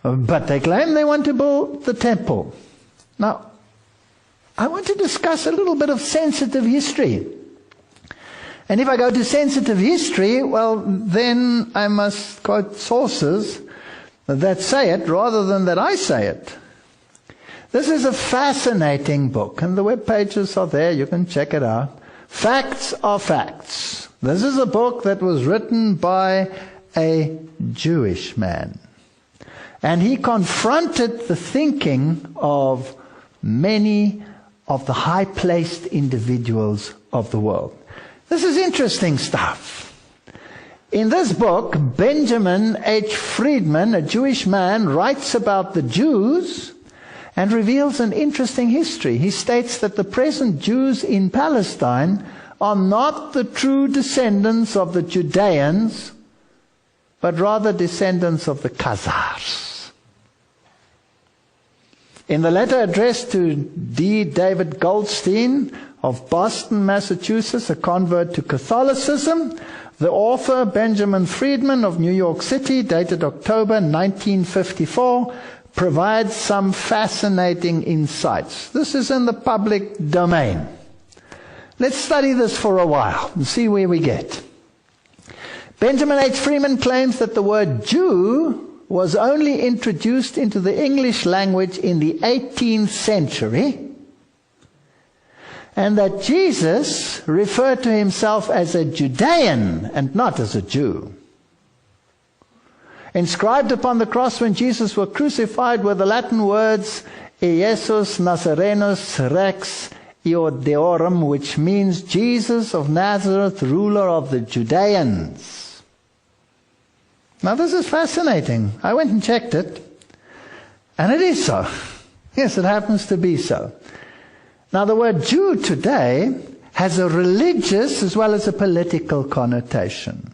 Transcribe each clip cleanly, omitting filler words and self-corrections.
But they claim they want to build the temple. Now, I want to discuss a little bit of sensitive history. And if I go to sensitive history, well, then I must quote sources that say it rather than that I say it. This is a fascinating book, and the web pages are there. You can check it out. Facts are facts. This is a book that was written by a Jewish man. And he confronted the thinking of many of the high-placed individuals of the world. This is interesting stuff. In this book, Benjamin H. Friedman, a Jewish man, writes about the Jews and reveals an interesting history. He states that the present Jews in Palestine are not the true descendants of the Judeans, but rather descendants of the Khazars. In the letter addressed to D. David Goldstein of Boston, Massachusetts, a convert to Catholicism, the author, Benjamin Friedman of New York City, dated October 1954, provides some fascinating insights. This is in the public domain. Let's study this for a while and see where we get. Benjamin H. Friedman claims that the word Jew was only introduced into the English language in the 18th century, and that Jesus referred to himself as a Judean and not as a Jew. Inscribed upon the cross when Jesus was crucified were the Latin words Iesus Nazarenus Rex Iodeorum, which means Jesus of Nazareth, ruler of the Judeans. Now this is fascinating. I went and checked it, and it is so. Yes, it happens to be so. Now the word Jew today has a religious as well as a political connotation.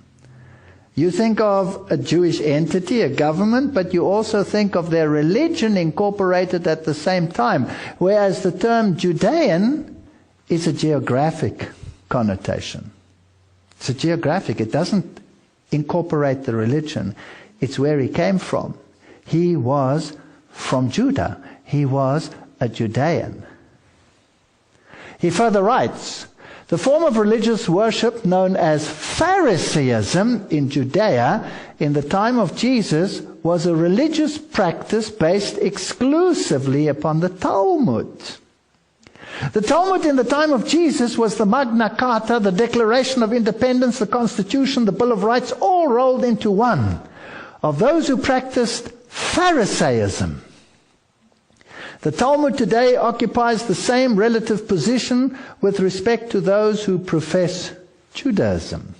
You think of a Jewish entity, a government, but you also think of their religion incorporated at the same time, whereas the term Judean is a geographic connotation. It's a geographic. It doesn't incorporate the religion. It's where he came from. He was from Judah. He was a Judean. He further writes, the form of religious worship known as Pharisaism in Judea in the time of Jesus was a religious practice based exclusively upon the Talmud. The Talmud in the time of Jesus was the Magna Carta, the Declaration of Independence, the Constitution, the Bill of Rights, all rolled into one, of those who practiced Pharisaism. The Talmud today occupies the same relative position with respect to those who profess Judaism.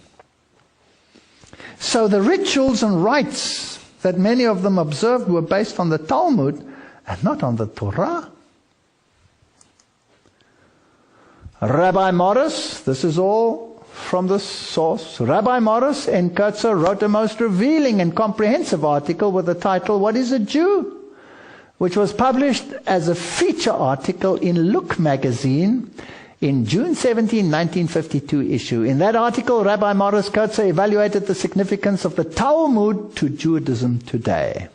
So the rituals and rites that many of them observed were based on the Talmud and not on the Torah. Rabbi Morris, this is all from the source. Rabbi Morris in Kurtzer wrote a most revealing and comprehensive article with the title, What is a Jew?, which was published as a feature article in Look magazine in June 17, 1952 issue. In that article, Rabbi Morris Kurtzer evaluated the significance of the Talmud to Judaism today.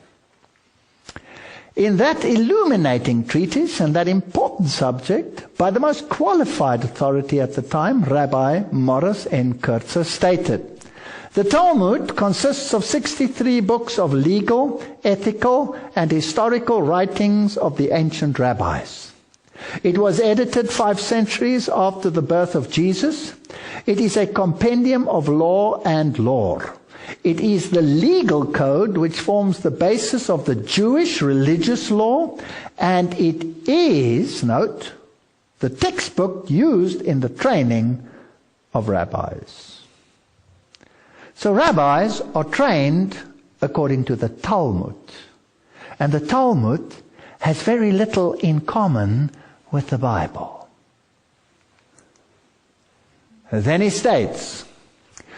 In that illuminating treatise and that important subject, by the most qualified authority at the time, Rabbi Morris N. Kurtzer stated, the Talmud consists of 63 books of legal, ethical, and historical writings of the ancient rabbis. It was edited 5 centuries after the birth of Jesus. It is a compendium of law and lore. It is the legal code which forms the basis of the Jewish religious law, and it is, note, the textbook used in the training of rabbis. So rabbis are trained according to the Talmud. And the Talmud has very little in common with the Bible. Then he states,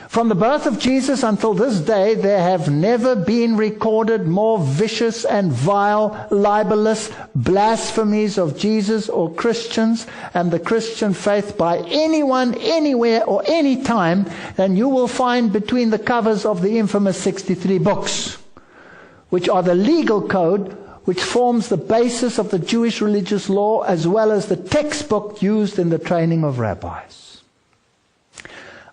from the birth of Jesus until this day, there have never been recorded more vicious and vile, libelous blasphemies of Jesus or Christians and the Christian faith by anyone, anywhere, or any time than you will find between the covers of the infamous 63 books, which are the legal code which forms the basis of the Jewish religious law as well as the textbook used in the training of rabbis.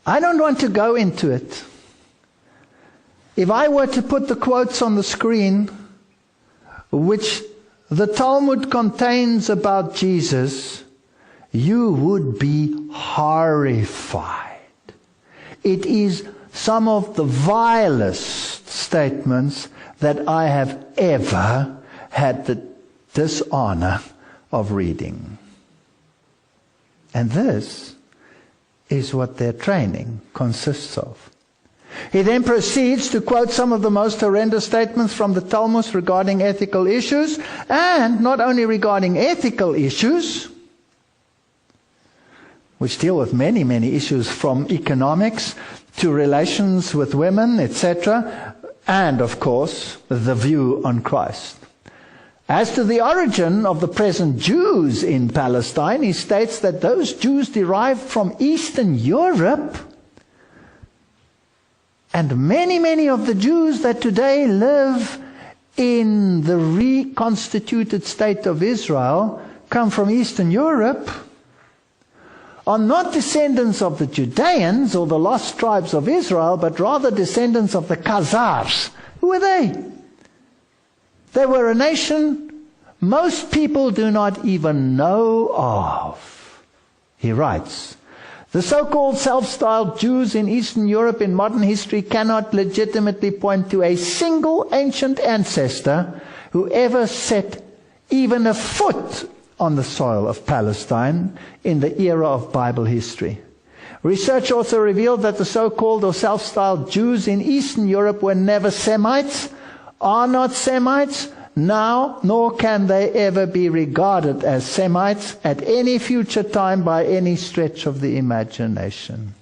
I don't want to go into it. If I were to put the quotes on the screen, which the Talmud contains about Jesus, you would be horrified. It is some of the vilest statements that I have ever had the dishonor of reading. And this is what their training consists of. He then proceeds to quote some of the most horrendous statements from the Talmud regarding ethical issues, and not only regarding ethical issues, which deal with many, many issues from economics to relations with women, etc., and, of course, the view on Christ. As to the origin of the present Jews in Palestine, he states that those Jews derived from Eastern Europe, and many, many of the Jews that today live in the reconstituted state of Israel come from Eastern Europe, are not descendants of the Judeans or the lost tribes of Israel, but rather descendants of the Khazars. Who were they? They were a nation most people do not even know of. He writes, the so-called self-styled Jews in Eastern Europe in modern history cannot legitimately point to a single ancient ancestor who ever set even a foot on the soil of Palestine in the era of Bible history. Research also revealed that the so-called or self-styled Jews in Eastern Europe were never Semites, are not Semites now, nor can they ever be regarded as Semites at any future time by any stretch of the imagination.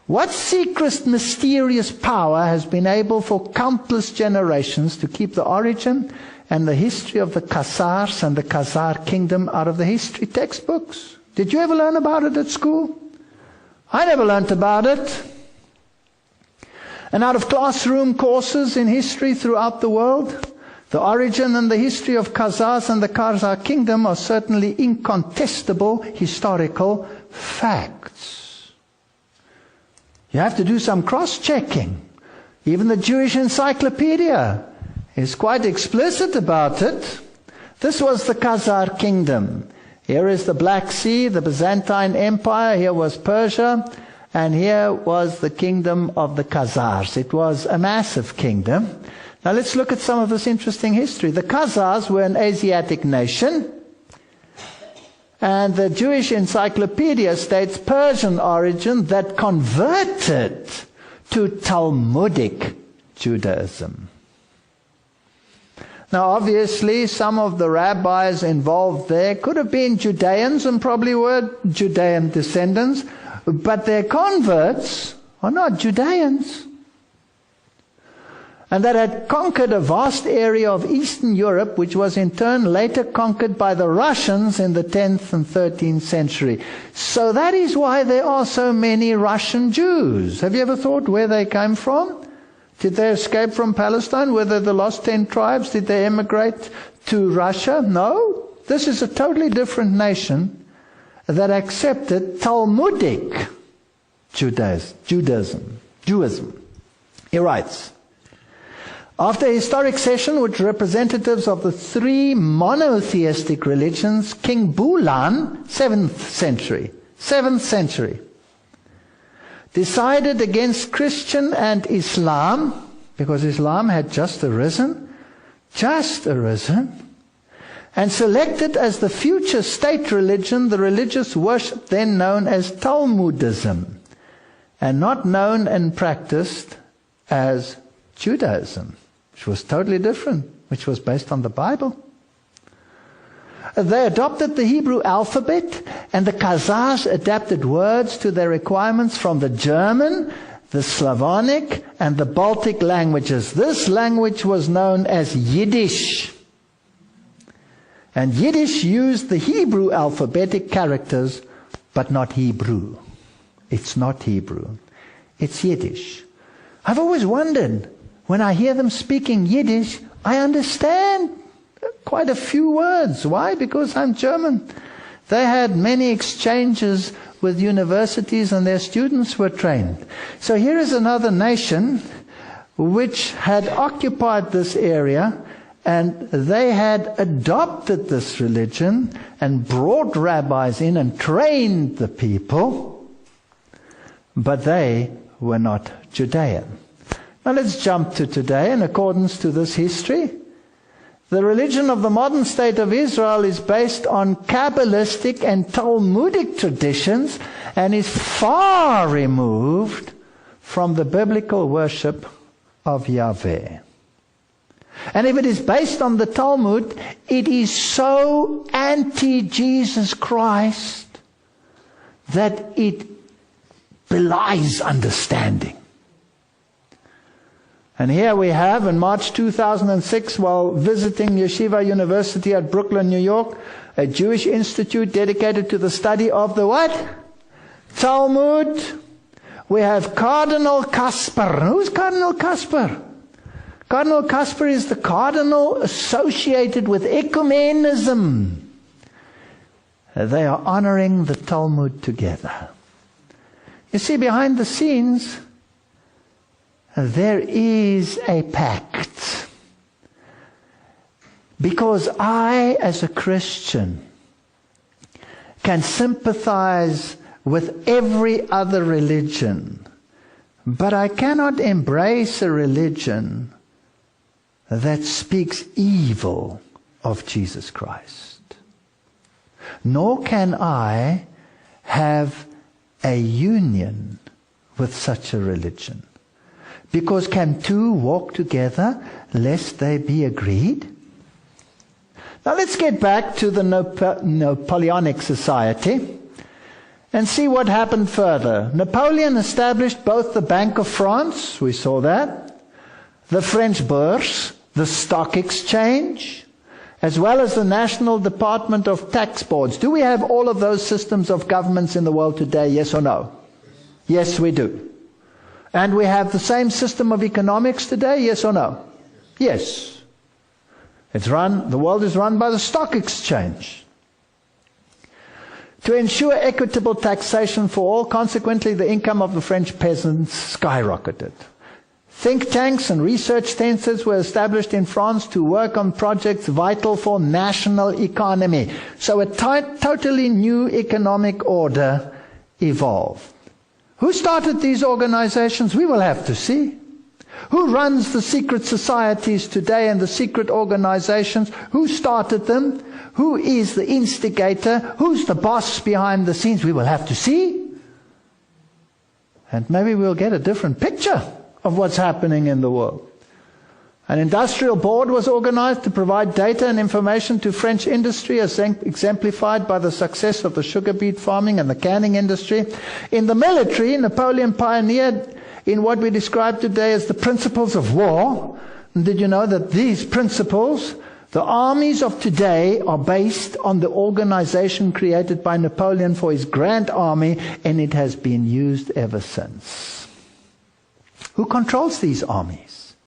What secret, mysterious power has been able for countless generations to keep the origin and the history of the Khazars and the Khazar kingdom out of the history textbooks? Did you ever learn about it at school? I never learned about it. And out of classroom courses in history throughout the world, the origin and the history of Khazars and the Khazar kingdom are certainly incontestable historical facts. You have to do some cross-checking. Even the Jewish encyclopedia is quite explicit about it. This was the Khazar kingdom. Here is the Black Sea, the Byzantine Empire. Here was Persia. And here was the kingdom of the Khazars. It was a massive kingdom. Now let's look at some of this interesting history. The Khazars were an Asiatic nation. And the Jewish encyclopedia states Persian origin that converted to Talmudic Judaism. Now obviously some of the rabbis involved there could have been Judeans and probably were Judean descendants, but their converts are not Judeans. And that had conquered a vast area of Eastern Europe, which was in turn later conquered by the Russians in the 10th and 13th century. So that is why there are so many Russian Jews. Have you ever thought where they came from? Did they escape from Palestine? Were they the lost 10 tribes? Did they emigrate to Russia? No. This is a totally different nation that accepted Talmudic Judaism. He writes, after a historic session with representatives of the three monotheistic religions, King Bulan, 7th century, decided against Christian and Islam, because Islam had just arisen, and selected as the future state religion the religious worship then known as Talmudism, and not known and practiced as Judaism, which was totally different, which was based on the Bible. They adopted the Hebrew alphabet, and the Khazars adapted words to their requirements from the German, the Slavonic, and the Baltic languages. This language was known as Yiddish. And Yiddish used the Hebrew alphabetic characters, but not Hebrew. It's not Hebrew. It's Yiddish. I've always wondered, when I hear them speaking Yiddish, I understand quite a few words. Why? Because I'm German. They had many exchanges with universities and their students were trained. So here is another nation which had occupied this area, and they had adopted this religion and brought rabbis in and trained the people, but they were not Judean. Now let's jump to today. In accordance to this history, the religion of the modern state of Israel is based on Kabbalistic and Talmudic traditions and is far removed from the biblical worship of Yahweh. And if it is based on the Talmud, it is so anti-Jesus Christ that it belies understanding. And here we have, in March 2006, while visiting Yeshiva University at Brooklyn, New York, a Jewish institute dedicated to the study of the what? Talmud. We have Cardinal Kasper. Who's Cardinal Kasper? Cardinal Kasper is the cardinal associated with ecumenism. They are honoring the Talmud together. You see, behind the scenes, there is a pact. Because I, as a Christian, can sympathize with every other religion, but I cannot embrace a religion that speaks evil of Jesus Christ. Nor can I have a union with such a religion. Because can two walk together lest they be agreed? Now let's get back to the Napoleonic society and see what happened further. Napoleon established both the Bank of France, we saw that, the French Bourse, the stock exchange, as well as the National Department of Tax Boards. Do we have all of those systems of governments in the world today, yes or no? Yes, we do. And we have the same system of economics today, yes or no? Yes. The world is run by the stock exchange. To ensure equitable taxation for all, consequently the income of the French peasants skyrocketed. Think tanks and research centers were established in France to work on projects vital for national economy. So a totally new economic order evolved. Who started these organizations? We will have to see. Who runs the secret societies today and the secret organizations? Who started them? Who is the instigator? Who's the boss behind the scenes? We will have to see. And maybe we'll get a different picture of what's happening in the world. An industrial board was organized to provide data and information to French industry, as exemplified by the success of the sugar beet farming and the canning industry. In the military, Napoleon pioneered in what we describe today as the principles of war. And did you know that these principles, the armies of today, are based on the organization created by Napoleon for his Grand Army, and it has been used ever since. Who controls these armies?